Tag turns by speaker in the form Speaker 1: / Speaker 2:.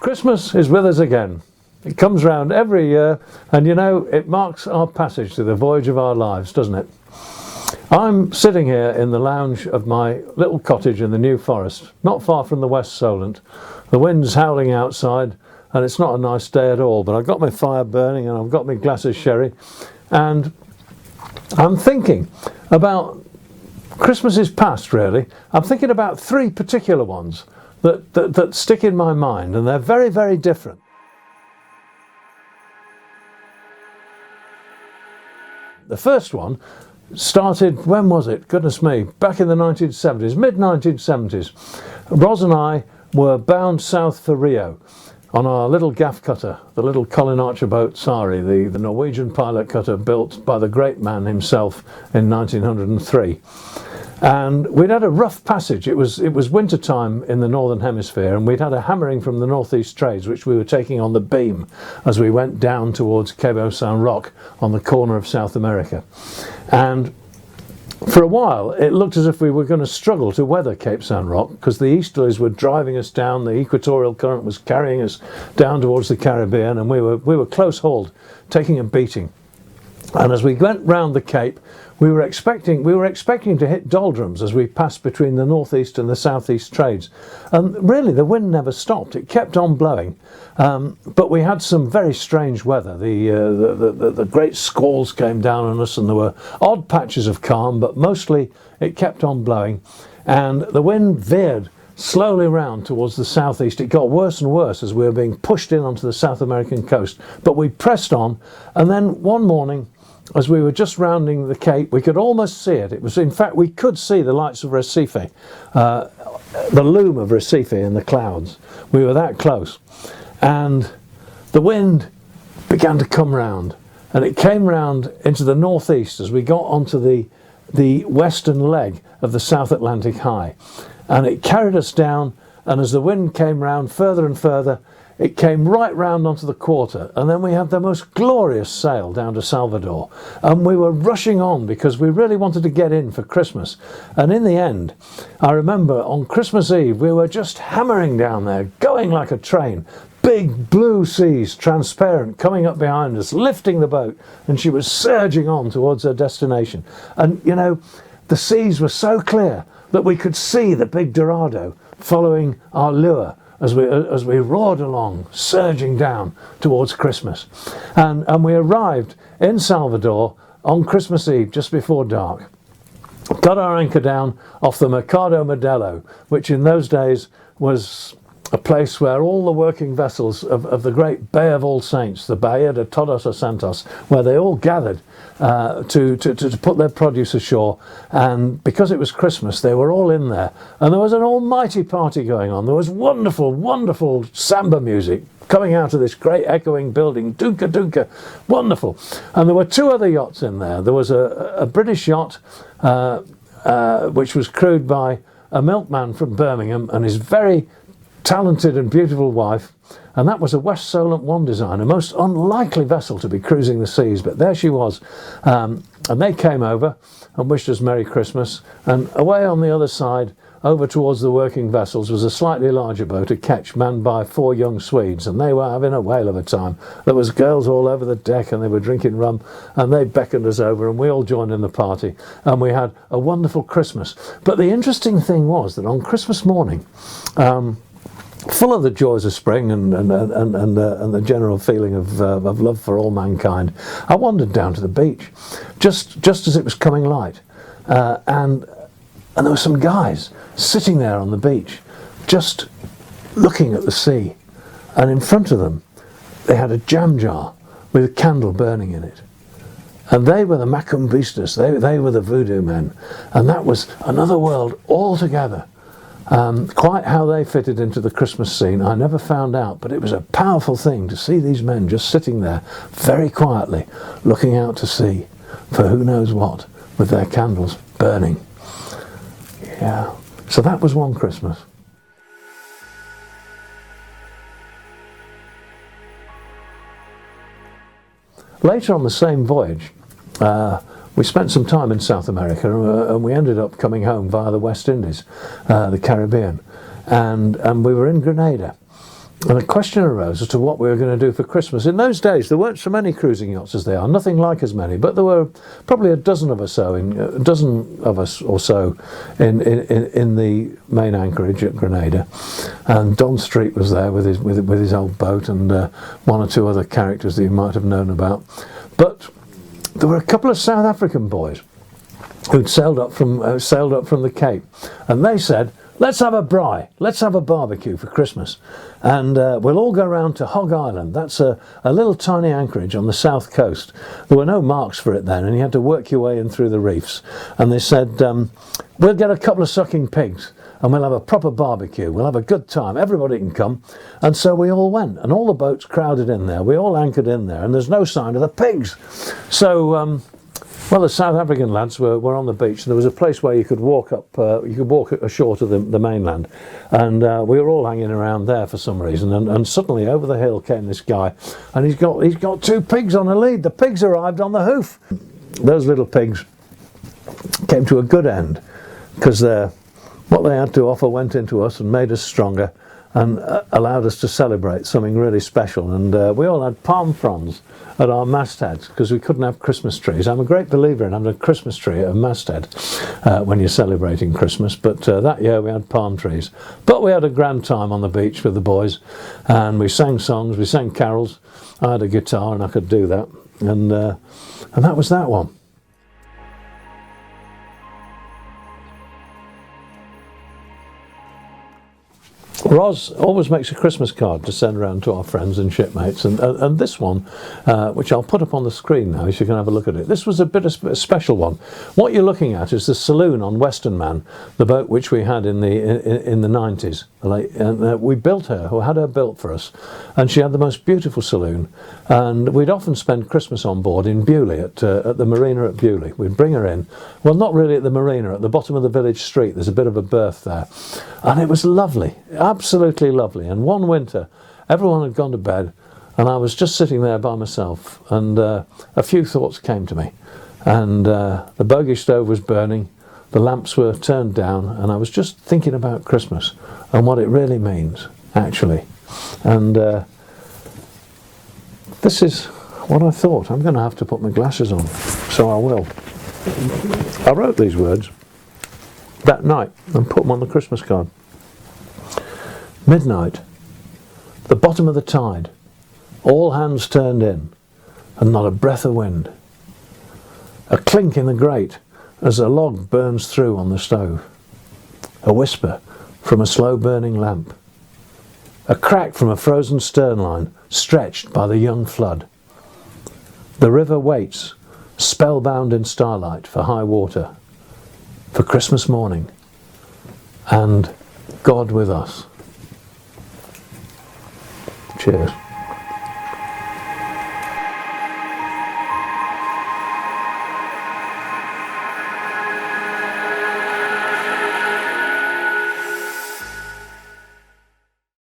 Speaker 1: Christmas is with us again. It comes round every year, and you know, it marks our passage to the voyage of our lives, doesn't it? I'm sitting here in the lounge of my little cottage in the New Forest, not far from the West Solent. The wind's howling outside, and it's not a nice day at all, but I've got my fire burning and I've got my glass of sherry, and I'm thinking about Christmases past, really. I'm thinking about three particular ones that stick in my mind, and they're very, very different. The first one started, when was it? Goodness me, back in the 1970s, mid-1970s. Ros and I were bound south for Rio on our little gaff cutter, the little Colin Archer boat Sari, the Norwegian pilot cutter built by the great man himself in 1903. And we'd had a rough passage. It was winter time in the northern hemisphere, and we'd had a hammering from the northeast trades, which we were taking on the beam as we went down towards Cabo San Roque on the corner of South America. And for a while it looked as if we were going to struggle to weather Cape San Roque, because the easterlies were driving us down, the equatorial current was carrying us down towards the Caribbean, and we were close hauled, taking a beating. And as we went round the Cape, we were expecting to hit doldrums as we passed between the northeast and the southeast trades, and really the wind never stopped. It kept on blowing, but we had some very strange weather. The great squalls came down on us, and there were odd patches of calm, but mostly it kept on blowing, and the wind veered slowly round towards the southeast. It got worse and worse as we were being pushed in onto the South American coast, but we pressed on, and then one morning, as we were just rounding the Cape, we could almost see it. It was, in fact, we could see the lights of Recife, the loom of Recife in the clouds. We were that close. And the wind began to come round, and it came round into the northeast as we got onto the western leg of the South Atlantic High. And it carried us down, and as the wind came round further and further, it came right round onto the quarter, and then we had the most glorious sail down to Salvador, and we were rushing on because we really wanted to get in for Christmas. And in the end, I remember on Christmas Eve we were just hammering down there, going like a train, big blue seas, transparent, coming up behind us, lifting the boat, and she was surging on towards her destination. And you know, the seas were so clear that we could see the big Dorado following our lure as we roared along, surging down towards Christmas. And we arrived in Salvador on Christmas Eve, just before dark. Got our anchor down off the Mercado Modelo, which in those days was a place where all the working vessels of the great Bay of All Saints, the Bahia de Todos os Santos, where they all gathered to put their produce ashore. And because it was Christmas, they were all in there, and there was an almighty party going on. There was wonderful, wonderful samba music coming out of this great echoing building, dunka dunka, wonderful. And there were two other yachts in there. There was a British yacht which was crewed by a milkman from Birmingham and his very talented and beautiful wife, and that was a West Solent 1 design, a most unlikely vessel to be cruising the seas, but there she was. And they came over and wished us Merry Christmas, and away on the other side, over towards the working vessels, was a slightly larger boat, a ketch, manned by 4 young Swedes, and they were having a whale of a time. There was girls all over the deck, and they were drinking rum, and they beckoned us over, and we all joined in the party, and we had a wonderful Christmas. But the interesting thing was that on Christmas morning, full of the joys of spring and the general feeling of love for all mankind, I wandered down to the beach just as it was coming light, and there were some guys sitting there on the beach just looking at the sea, and in front of them they had a jam jar with a candle burning in it, and they were the macumbistas, they were the voodoo men, and that was another world altogether. Quite how they fitted into the Christmas scene I never found out, but it was a powerful thing to see these men just sitting there very quietly looking out to sea for who knows what, with their candles burning. Yeah, so that was one Christmas. Later on the same voyage, we spent some time in South America, and we ended up coming home via the West Indies, the Caribbean, and we were in Grenada. And a question arose as to what we were going to do for Christmas. In those days, there weren't so many cruising yachts as they are, nothing like as many, but there were probably a dozen of us or so in the main anchorage at Grenada. And Don Street was there with his old boat, and one or two other characters that you might have known about. But there were a couple of South African boys who'd sailed up from the Cape, and they said, let's have a braai, let's have a barbecue for Christmas, and we'll all go round to Hog Island. That's a little tiny anchorage on the south coast. There were no marks for it then, and you had to work your way in through the reefs. And they said, we'll get a couple of sucking pigs and we'll have a proper barbecue, we'll have a good time, everybody can come. And so we all went, and all the boats crowded in there, we all anchored in there, and there's no sign of the pigs. So well, the South African lads were on the beach, and there was a place where you could walk ashore to the mainland, and we were all hanging around there for some reason, and suddenly over the hill came this guy, and he's got two pigs on a lead. The pigs arrived on the hoof. Those little pigs came to a good end, because what they had to offer went into us and made us stronger, and allowed us to celebrate something really special. And we all had palm fronds at our mastheads because we couldn't have Christmas trees. I'm a great believer in having a Christmas tree at a masthead when you're celebrating Christmas, but that year we had palm trees. But we had a grand time on the beach with the boys, and we sang songs, we sang carols. I had a guitar and I could do that, and that was that one. Ros always makes a Christmas card to send around to our friends and shipmates, and this one, which I'll put up on the screen now so you can have a look at it. This was a bit of a special one. What you're looking at is the saloon on Western Man, the boat which we had in the 90s. And we built her, or had her built for us, and she had the most beautiful saloon. And we'd often spend Christmas on board in Bewley, at the marina at Bewley. We'd bring her in. Well, not really at the marina, at the bottom of the village street. There's a bit of a berth there, and it was lovely, absolutely lovely. And one winter, everyone had gone to bed, and I was just sitting there by myself, and a few thoughts came to me. And the bogey stove was burning, the lamps were turned down, and I was just thinking about Christmas and what it really means, actually. And this is what I thought. I'm going to have to put my glasses on, so I will. I wrote these words that night and put them on the Christmas card. Midnight, the bottom of the tide, all hands turned in, and not a breath of wind. A clink in the grate as a log burns through on the stove. A whisper from a slow-burning lamp. A crack from a frozen stern line stretched by the young flood. The river waits, spellbound in starlight, for high water, for Christmas morning, and God with us. Cheers.